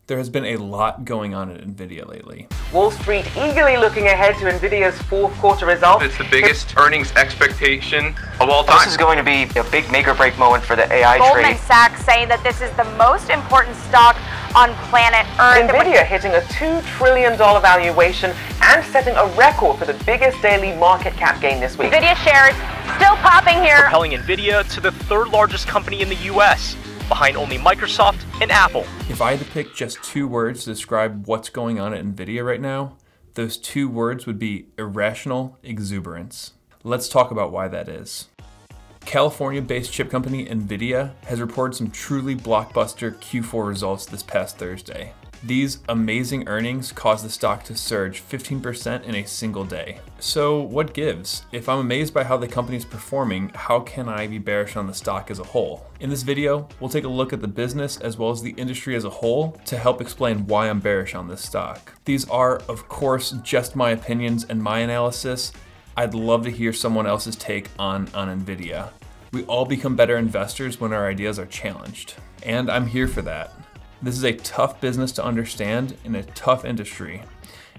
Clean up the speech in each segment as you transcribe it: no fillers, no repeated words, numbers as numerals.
There has been a lot going on at Nvidia lately. Wall Street eagerly looking ahead to Nvidia's fourth quarter results. It's the biggest earnings expectation of all time. This is going to be a big make or break moment for the AI Goldman trade. Sachs saying that this is the most important stock on planet Earth. Nvidia hitting a $2 trillion valuation and setting a record for the biggest daily market cap gain this week. Nvidia shares still popping here. Propelling Nvidia to the third largest company in the US, behind only Microsoft and Apple. If I had to pick just 2 words to describe what's going on at Nvidia right now, those 2 words would be irrational exuberance. Let's talk about why that is. California-based chip company Nvidia has reported some truly blockbuster Q4 results this past Thursday. These amazing earnings caused the stock to surge 15% in a single day. So what gives? If I'm amazed by how the company is performing, how can I be bearish on the stock as a whole? In this video, we'll take a look at the business as well as the industry as a whole to help explain why I'm bearish on this stock. These are, of course, just my opinions and my analysis. I'd love to hear someone else's take on Nvidia. We all become better investors when our ideas are challenged, and I'm here for that. This is a tough business to understand in a tough industry,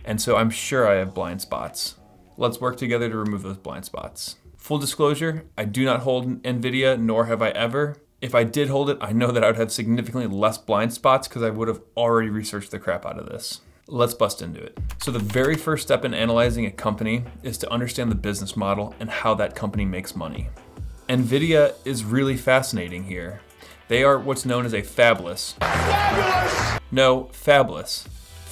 and so I'm sure I have blind spots. Let's work together to remove those blind spots. Full disclosure, I do not hold Nvidia, nor have I ever. If I did hold it, I know that I would have significantly less blind spots because I would have already researched the crap out of this. Let's bust into it. So the very first step in analyzing a company is to understand the business model and how that company makes money. Nvidia is really fascinating here. They are what's known as a fabless.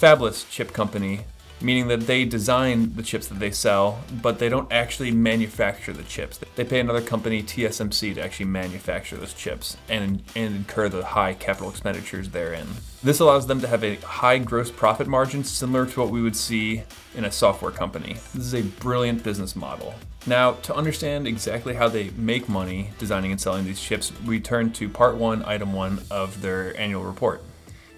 Fabless chip company, meaning that they design the chips that they sell, but they don't actually manufacture the chips. They pay another company, TSMC, to actually manufacture those chips and incur the high capital expenditures therein. This allows them to have a high gross profit margin similar to what we would see in a software company. This is a brilliant business model. Now, to understand exactly how they make money designing and selling these chips, we turn to part 1, item 1 of their annual report.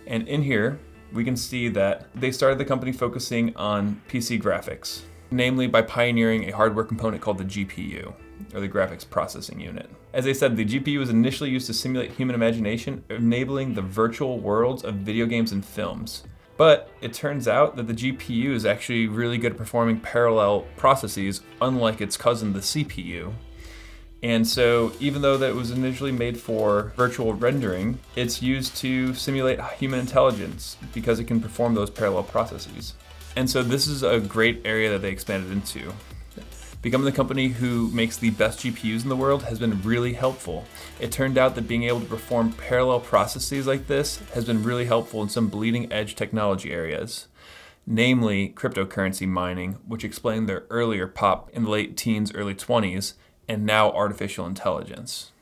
And in here, we can see that they started the company focusing on PC graphics, namely by pioneering a hardware component called the GPU, or the graphics processing unit. As I said, the GPU was initially used to simulate human imagination, enabling the virtual worlds of video games and films. But it turns out that the GPU is actually really good at performing parallel processes, unlike its cousin, the CPU. And so even though that was initially made for virtual rendering, it's used to simulate human intelligence because it can perform those parallel processes. And so this is a great area that they expanded into. Becoming the company who makes the best GPUs in the world has been really helpful. It turned out that being able to perform parallel processes like this has been really helpful in some bleeding edge technology areas, namely cryptocurrency mining, which explained their earlier pop in the late teens, early 20s, and now artificial intelligence.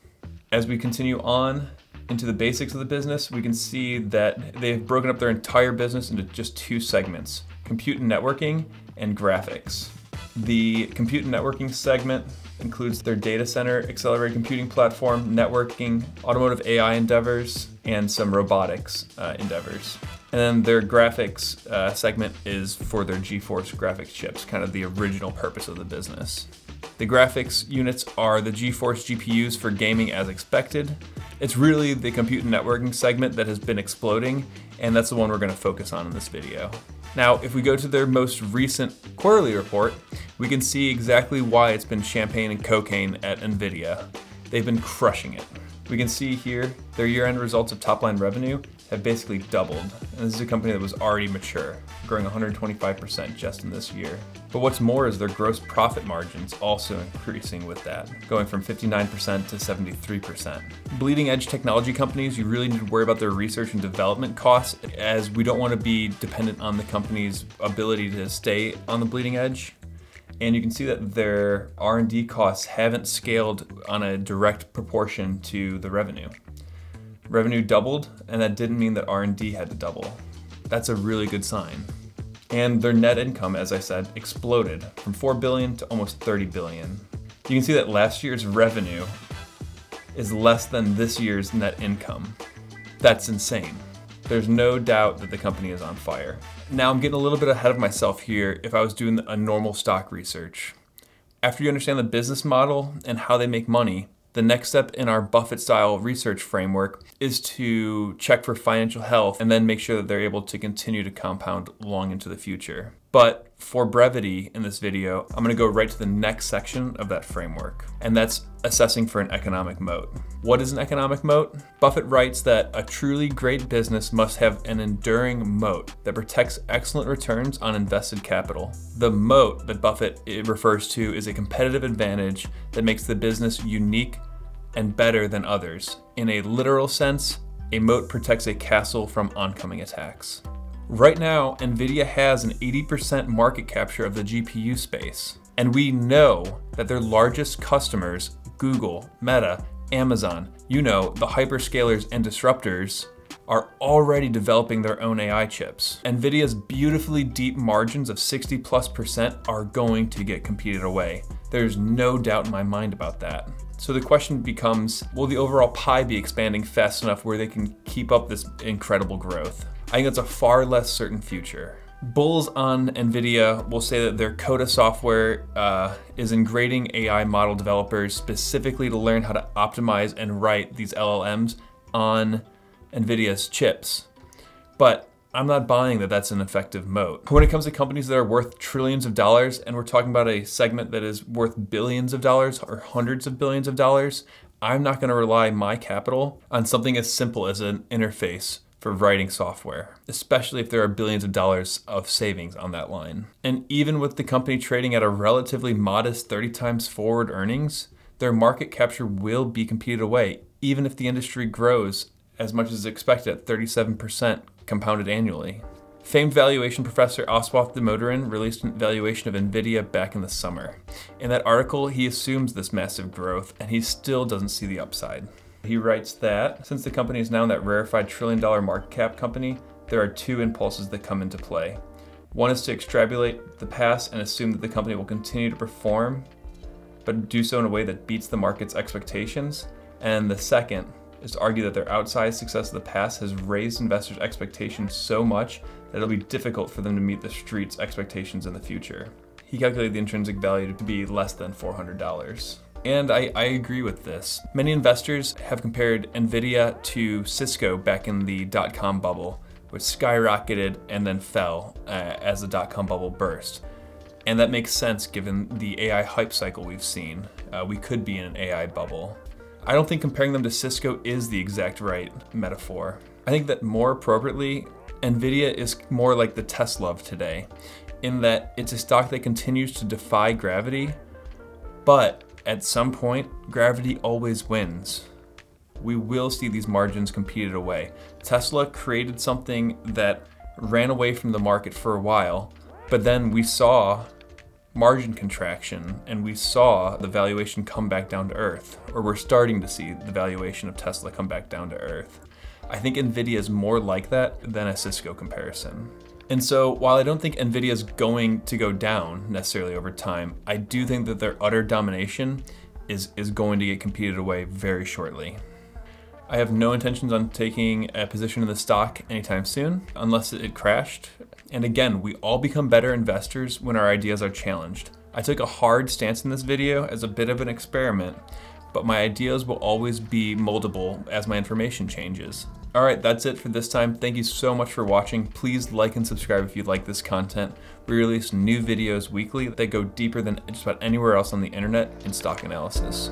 As we continue on into the basics of the business, we can see that they've broken up their entire business into just 2 segments, compute and networking and graphics. The compute and networking segment includes their data center, accelerated computing platform, networking, automotive AI endeavors, and some robotics endeavors. And then their graphics segment is for their GeForce graphics chips, kind of the original purpose of the business. The graphics units are the GeForce GPUs for gaming as expected. It's really the compute and networking segment that has been exploding, and that's the one we're going to focus on in this video. Now, if we go to their most recent quarterly report, we can see exactly why it's been champagne and cocaine at Nvidia. They've been crushing it. We can see here their year-end results of top-line revenue have basically doubled, and this is a company that was already mature, growing 125% just in this year. But what's more is their gross profit margins also increasing with that, going from 59% to 73%. Bleeding edge technology companies, you really need to worry about their research and development costs, as we don't want to be dependent on the company's ability to stay on the bleeding edge. And you can see that their R&D costs haven't scaled on a direct proportion to the revenue. Revenue doubled, and that didn't mean that R&D had to double. That's a really good sign. And their net income, as I said, exploded from 4 billion to almost 30 billion. You can see that last year's revenue is less than this year's net income. That's insane. There's no doubt that the company is on fire. Now I'm getting a little bit ahead of myself here if I was doing a normal stock research. After you understand the business model and how they make money, The next step in our Buffett-style research framework is to check for financial health and then make sure that they're able to continue to compound long into the future. But for brevity in this video, I'm going to go right to the next section of that framework, and that's assessing for an economic moat. What is an economic moat? Buffett writes that a truly great business must have an enduring moat that protects excellent returns on invested capital. The moat that Buffett refers to is a competitive advantage that makes the business unique and better than others. In a literal sense, a moat protects a castle from oncoming attacks. Right now, Nvidia has an 80% market capture of the GPU space, and we know that their largest customers, Google, Meta, Amazon, the hyperscalers and disruptors, are already developing their own AI chips. Nvidia's beautifully deep margins of 60+% are going to get competed away. There's no doubt in my mind about that. So the question becomes, will the overall pie be expanding fast enough where they can keep up this incredible growth? I think that's a far less certain future. Bulls on Nvidia will say that their Coda software is grading AI model developers specifically to learn how to optimize and write these LLMs on Nvidia's chips. But I'm not buying that that's an effective moat. When it comes to companies that are worth trillions of dollars, and we're talking about a segment that is worth billions of dollars or hundreds of billions of dollars, I'm not going to rely my capital on something as simple as an interface for writing software, especially if there are billions of dollars of savings on that line. And even with the company trading at a relatively modest 30 times forward earnings, their market capture will be competed away, even if the industry grows as much as expected at 37% compounded annually. Famed valuation professor Aswath Damodaran released a valuation of Nvidia back in the summer. In that article, he assumes this massive growth, and he still doesn't see the upside. He writes that since the company is now that rarefied trillion-dollar market cap company, there are two impulses that come into play. One is to extrapolate the past and assume that the company will continue to perform, but do so in a way that beats the market's expectations. And the second is to argue that their outsized success of the past has raised investors' expectations so much that it'll be difficult for them to meet the street's expectations in the future. He calculated the intrinsic value to be less than $400. And I agree with this. Many investors have compared Nvidia to Cisco back in the dot-com bubble, which skyrocketed and then fell as the dot-com bubble burst. And that makes sense given the AI hype cycle we've seen. We could be in an AI bubble. I don't think comparing them to Cisco is the exact right metaphor. I think that more appropriately, Nvidia is more like the Tesla of today, in that it's a stock that continues to defy gravity, but at some point, gravity always wins. We will see these margins competed away. Tesla created something that ran away from the market for a while, but then we saw margin contraction and we saw the valuation come back down to earth, or we're starting to see the valuation of Tesla come back down to earth. I think Nvidia is more like that than a Cisco comparison. And so while I don't think Nvidia is going to go down necessarily over time, I do think that their utter domination is going to get competed away very shortly. I have no intentions on taking a position in the stock anytime soon, unless it crashed. And again, we all become better investors when our ideas are challenged. I took a hard stance in this video as a bit of an experiment, but my ideas will always be moldable as my information changes. All right, that's it for this time. Thank you so much for watching. Please like and subscribe if you like this content. We release new videos weekly that go deeper than just about anywhere else on the internet in stock analysis.